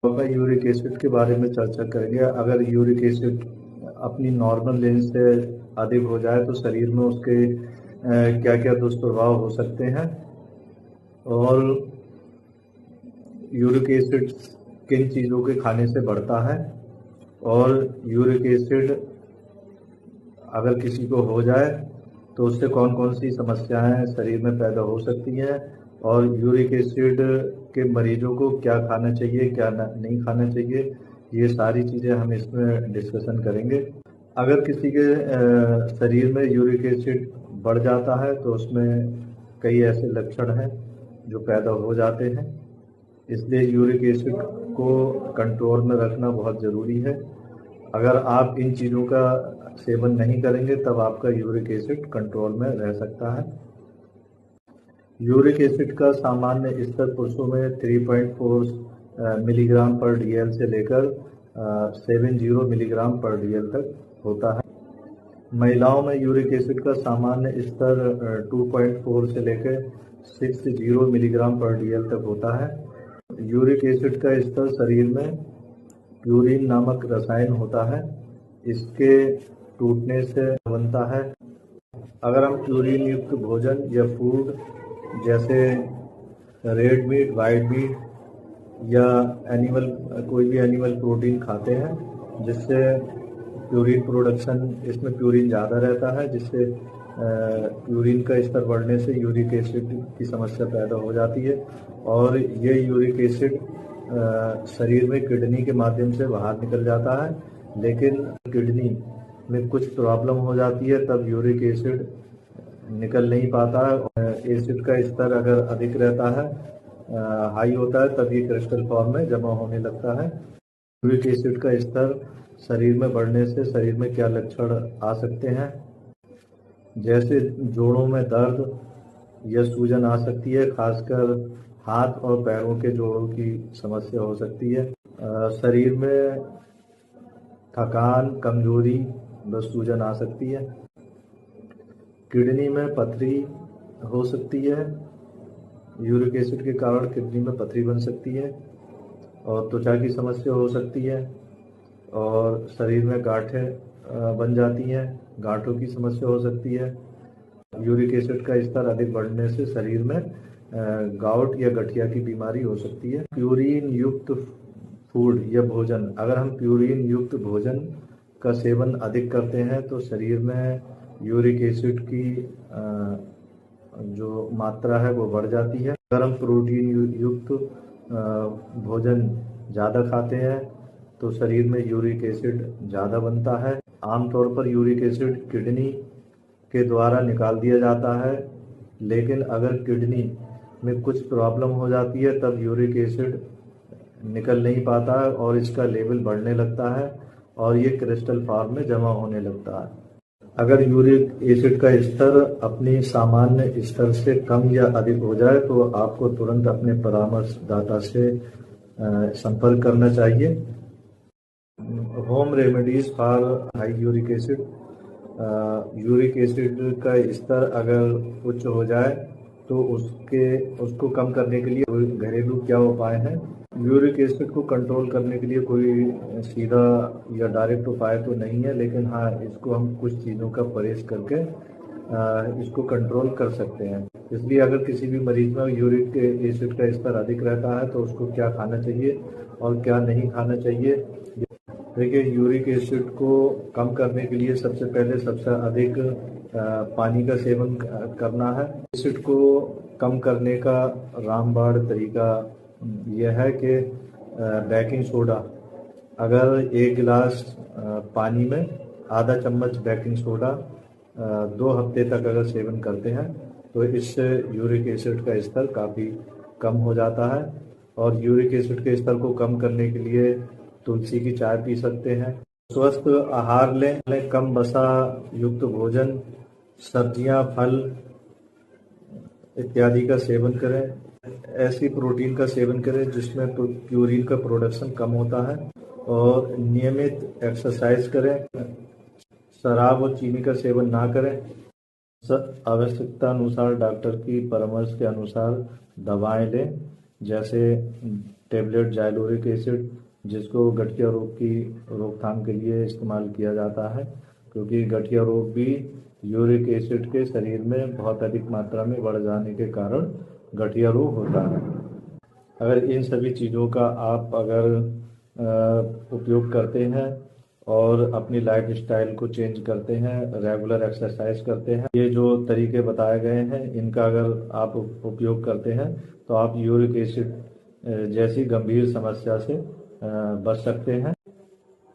मैं uric acid के बारे में चर्चा करेंगे। अगर यूरिक एसिड अपनी नॉर्मल रेंज से अधिक हो जाए तो शरीर में उसके क्या क्या दुष्प्रभाव हो सकते हैं और यूरिक एसिड किन चीज़ों के खाने से बढ़ता है और यूरिक एसिड अगर किसी को हो जाए तो उससे कौन कौन सी समस्याएं शरीर में पैदा हो सकती हैं और यूरिक एसिड के मरीजों को क्या खाना चाहिए क्या नहीं खाना चाहिए, ये सारी चीज़ें हम इसमें डिस्कशन करेंगे। अगर किसी के शरीर में यूरिक एसिड बढ़ जाता है तो उसमें कई ऐसे लक्षण हैं जो पैदा हो जाते हैं, इसलिए यूरिक एसिड को कंट्रोल में रखना बहुत ज़रूरी है। अगर आप इन चीज़ों का सेवन नहीं करेंगे तब आपका यूरिक एसिड कंट्रोल में रह सकता है। यूरिक एसिड का सामान्य स्तर पुरुषों में 3.4 मिलीग्राम पर डीएल से लेकर 70 मिलीग्राम पर डीएल तक होता है। महिलाओं में यूरिक एसिड का सामान्य स्तर 2.4 से लेकर 60 मिलीग्राम पर डीएल तक होता है। यूरिक एसिड का स्तर शरीर में प्यूरिन नामक रसायन होता है, इसके टूटने से बनता है। अगर हम प्यूरिन युक्त भोजन या फूड जैसे रेड मीट, वाइट मीट या कोई भी एनिमल प्रोटीन खाते हैं जिससे प्यूरिन प्रोडक्शन, इसमें प्यूरिन ज़्यादा रहता है जिससे प्यूरिन का स्तर बढ़ने से यूरिक एसिड की समस्या पैदा हो जाती है और ये यूरिक एसिड शरीर में किडनी के माध्यम से बाहर निकल जाता है, लेकिन किडनी में कुछ प्रॉब्लम हो जाती है तब यूरिक एसिड निकल नहीं पाता है। एसिड का स्तर अगर अधिक रहता है, हाई होता है, तब ये क्रिस्टल फॉर्म में जमा होने लगता है। यूरिक एसिड का स्तर शरीर में बढ़ने से शरीर में क्या लक्षण आ सकते हैं, जैसे जोड़ों में दर्द या सूजन आ सकती है, खासकर हाथ और पैरों के जोड़ों की समस्या हो सकती है। शरीर में थकान, कमजोरी व सूजन आ सकती है। किडनी में पथरी हो सकती है, यूरिक एसिड के कारण किडनी में पथरी बन सकती है और त्वचा की समस्या हो सकती है और शरीर में गांठें बन जाती हैं, गांठों की समस्या हो सकती है। यूरिक एसिड का स्तर अधिक बढ़ने से शरीर में गाउट या गठिया की बीमारी हो सकती है। प्यूरिन युक्त फूड या भोजन, अगर हम प्यूरिन युक्त भोजन का सेवन अधिक करते हैं तो शरीर में यूरिक एसिड की जो मात्रा है वो बढ़ जाती है। अगर हम प्रोटीन युक्त भोजन ज़्यादा खाते हैं तो शरीर में यूरिक एसिड ज़्यादा बनता है। आमतौर पर यूरिक एसिड किडनी के द्वारा निकाल दिया जाता है, लेकिन अगर किडनी में कुछ प्रॉब्लम हो जाती है तब यूरिक एसिड निकल नहीं पाता है और इसका लेवल बढ़ने लगता है और ये क्रिस्टल फॉर्म में जमा होने लगता है। अगर यूरिक एसिड का स्तर अपनी सामान्य स्तर से कम या अधिक हो जाए तो आपको तुरंत अपने परामर्शदाता से संपर्क करना चाहिए। Home remedies for high uric acid, uric acid का स्तर अगर उच्च हो जाए तो उसको कम करने के लिए घरेलू क्या उपाय हैं। यूरिक एसिड को कंट्रोल करने के लिए कोई सीधा या डायरेक्ट उपाय तो नहीं है, लेकिन हाँ, इसको हम कुछ चीज़ों का परहेज करके इसको कंट्रोल कर सकते हैं। इसलिए अगर किसी भी मरीज में यूरिक एसिड का स्तर अधिक रहता है तो उसको क्या खाना चाहिए और क्या नहीं खाना चाहिए। देखिए, यूरिक एसिड को कम करने के लिए सबसे पहले सबसे अधिक पानी का सेवन करना है। एसिड को कम करने का रामबाण तरीका यह है कि बेकिंग सोडा, अगर 1 गिलास पानी में आधा चम्मच बेकिंग सोडा 2 हफ्ते तक अगर सेवन करते हैं तो इससे यूरिक एसिड का स्तर काफ़ी कम हो जाता है। और यूरिक एसिड के स्तर को कम करने के लिए तुलसी की चाय पी सकते हैं। स्वस्थ आहार लें, कम वसा युक्त भोजन, सब्जियां, फल इत्यादि का सेवन करें। ऐसी प्रोटीन का सेवन करें जिसमें प्यूरिन का प्रोडक्शन कम होता है और नियमित एक्सरसाइज करें। शराब और चीनी का सेवन ना करें। आवश्यकता अनुसार डॉक्टर की परामर्श के अनुसार दवाएं लें, जैसे टेबलेट जाइलोरिक एसिड, जिसको गठिया रोग की रोकथाम के लिए इस्तेमाल किया जाता है, क्योंकि गठिया रोग भी यूरिक एसिड के शरीर में बहुत अधिक मात्रा में बढ़ जाने के कारण गठिया रोग होता है। अगर इन सभी चीज़ों का आप अगर उपयोग करते हैं और अपनी लाइफ स्टाइल को चेंज करते हैं, रेगुलर एक्सरसाइज करते हैं, ये जो तरीके बताए गए हैं इनका अगर आप उपयोग करते हैं तो आप यूरिक एसिड जैसी गंभीर समस्या से बच सकते हैं,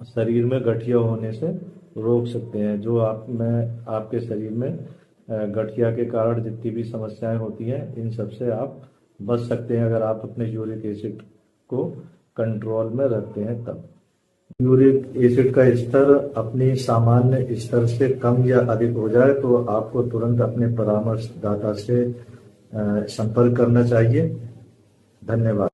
शरीर में गठिया होने से रोक सकते हैं। जो आपके शरीर में गठिया के कारण जितनी भी समस्याएं होती हैं इन सब से आप बच सकते हैं, अगर आप अपने यूरिक एसिड को कंट्रोल में रखते हैं तब। यूरिक एसिड का स्तर अपनी सामान्य स्तर से कम या अधिक हो जाए तो आपको तुरंत अपने परामर्शदाता से संपर्क करना चाहिए। धन्यवाद।